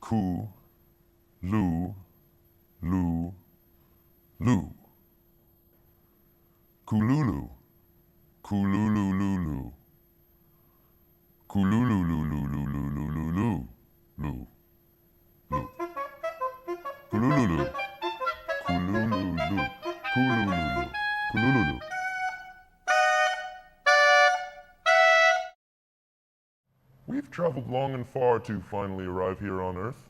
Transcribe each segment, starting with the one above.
Kulululu. Kululu. Kulululu. Kulululu. Lu. Kulululu. Kulululu. Kulululu. Kulululu. We've traveled long and far to finally arrive here on Earth.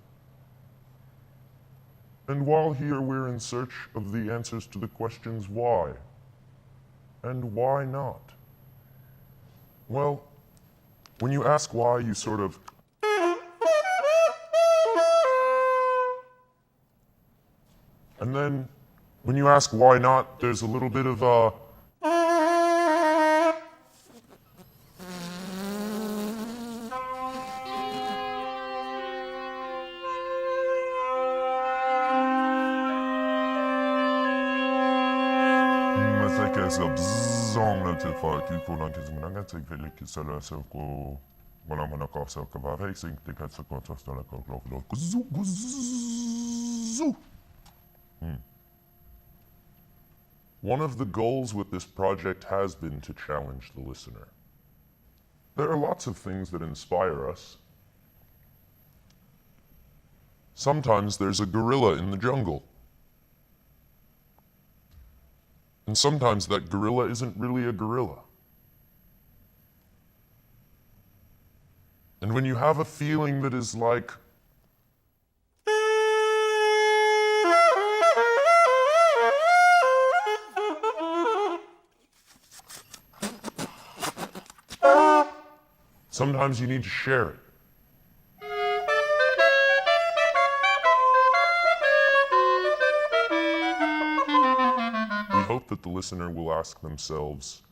And while here, we're in search of the answers to the questions why and why not. Well, when you ask why, you sort of and then when you ask why not, there's a little bit of It's a bzzong til folk i kolan til som man kan vel ikke så løse og hvordan man kan så kan være racing det kan så godt så der kan lov One of the goals with this project has been to challenge the listener. There are lots of things that inspire us. Sometimes there's a gorilla in the jungle. And sometimes that gorilla isn't really a gorilla. And when you have a feeling that is like, sometimes you need to share it. We hope that the listener will ask themselves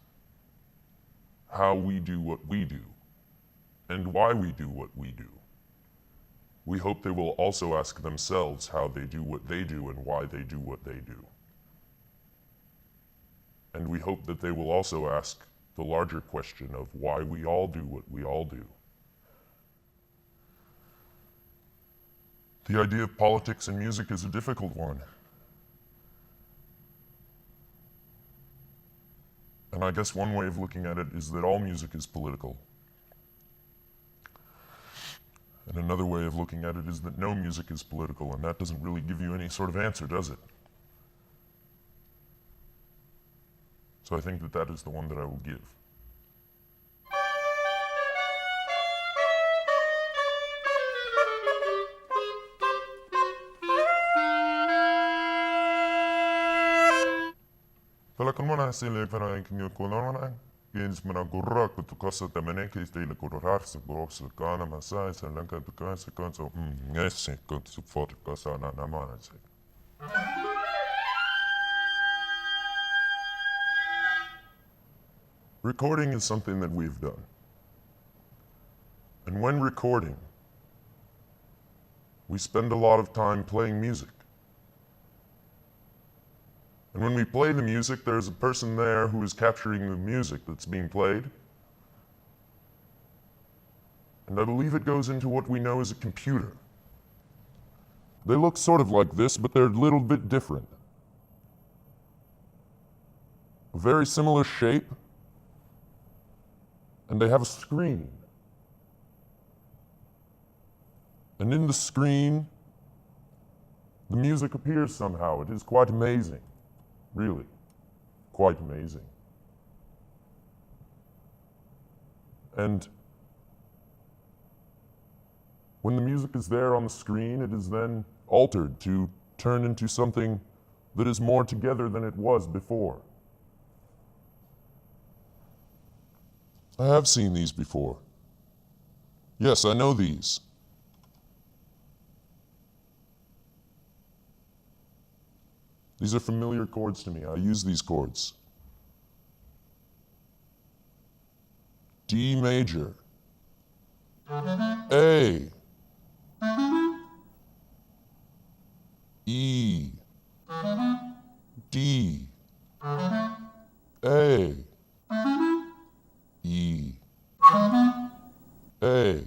how we do what we do and why we do what we do. We hope they will also ask themselves how they do what they do and why they do what they do. And we hope that they will also ask the larger question of why we all do what we all do. The idea of politics and music is a difficult one. And I guess one way of looking at it is that all music is political. And another way of looking at it is that no music is political, and that doesn't really give you any sort of answer, does it? So I think that that is the one that I will give. Talakan mo na sila para ikinyo kunoran. Gains mana gurra kutu kasa tamene kistila kurar sa gursa kana masai sa lanka tukan sa kanso ngese kutu foto kasa na namana sa. Recording is something that we've done. And when recording, we spend a lot of time playing music. And when we play the music, there's a person there who is capturing the music that's being played. And I believe it goes into what we know as a computer. They look sort of like this, but they're a little bit different. A very similar shape, and they have a screen. And in the screen, the music appears somehow. It is quite amazing. Really, quite amazing. And when the music is there on the screen, it is then altered to turn into something that is more together than it was before. I have seen these before. Yes, I know these. These are familiar chords to me. I use these chords. D major, A, E, D, A, E, A,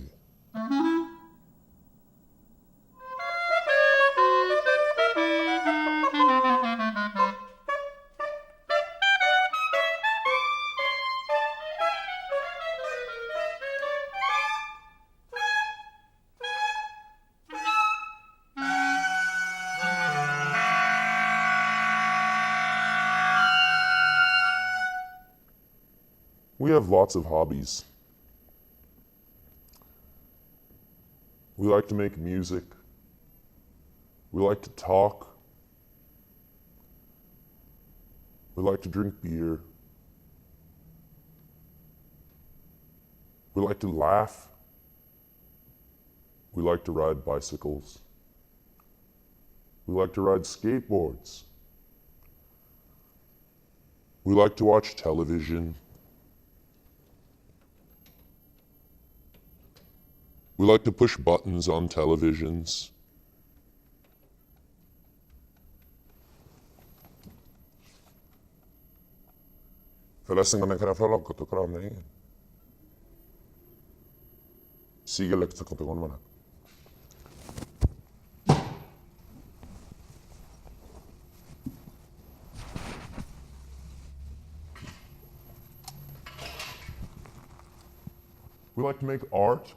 We have lots of hobbies. We like to make music. We like to talk. We like to drink beer. We like to laugh. We like to ride bicycles. We like to ride skateboards. We like to watch television. We like to push buttons on televisions. We like to make art.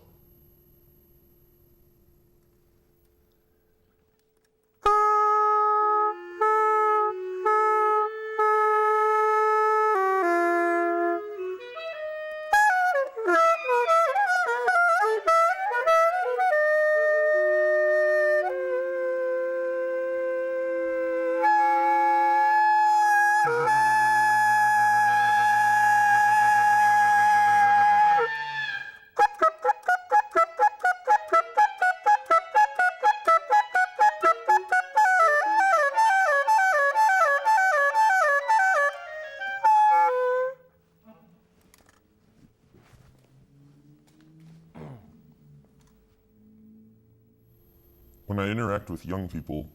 When I interact with young people,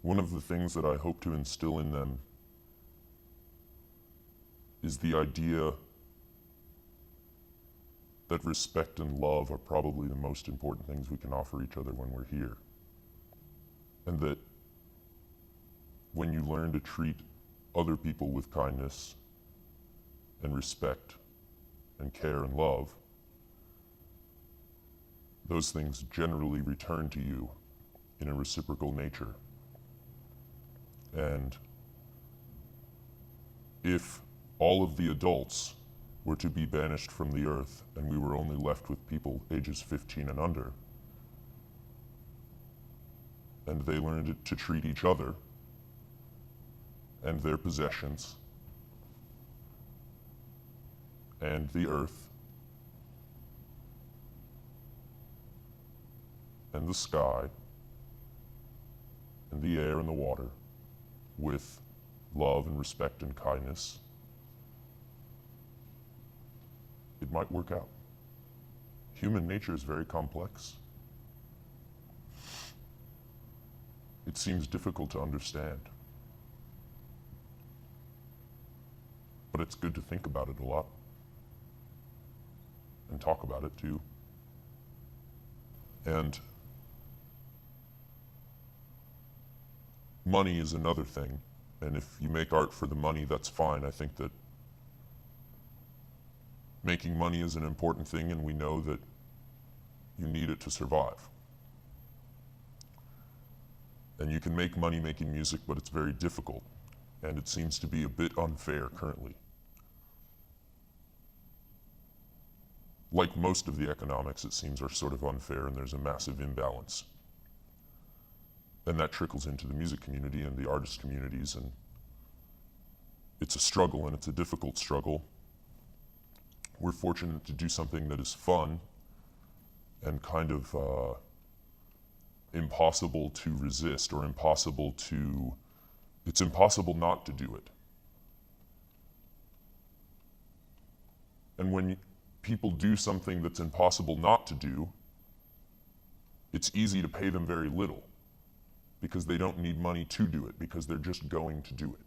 one of the things that I hope to instill in them is the idea that respect and love are probably the most important things we can offer each other when we're here. And that when you learn to treat other people with kindness and respect and care and love, those things generally return to you in a reciprocal nature. And if all of the adults were to be banished from the earth and we were only left with people ages 15 and under, and they learned to treat each other and their possessions and the earth and the sky and the air and the water with love and respect and kindness, it might work out. Human nature is very complex. It seems difficult to understand. But it's good to think about it a lot and talk about it too. And money is another thing. And if you make art for the money, that's fine. I think that making money is an important thing, and we know that you need it to survive. And you can make money making music, but it's very difficult. And it seems to be a bit unfair currently. Like most of the economics, it seems, are sort of unfair, and there's a massive imbalance. And that trickles into the music community and the artist communities, and it's a struggle, and it's a difficult struggle. We're fortunate to do something that is fun and kind of impossible to resist, or it's impossible not to do it. And when people do something that's impossible not to do, it's easy to pay them very little because they don't need money to do it, because they're just going to do it.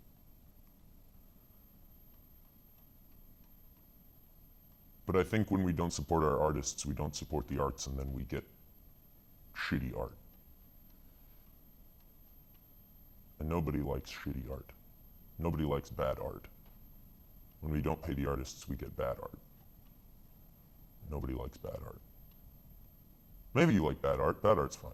But I think when we don't support our artists, we don't support the arts, and then we get shitty art. And nobody likes shitty art. Nobody likes bad art. When we don't pay the artists, we get bad art. Nobody likes bad art. Maybe you like bad art. Bad art's fine.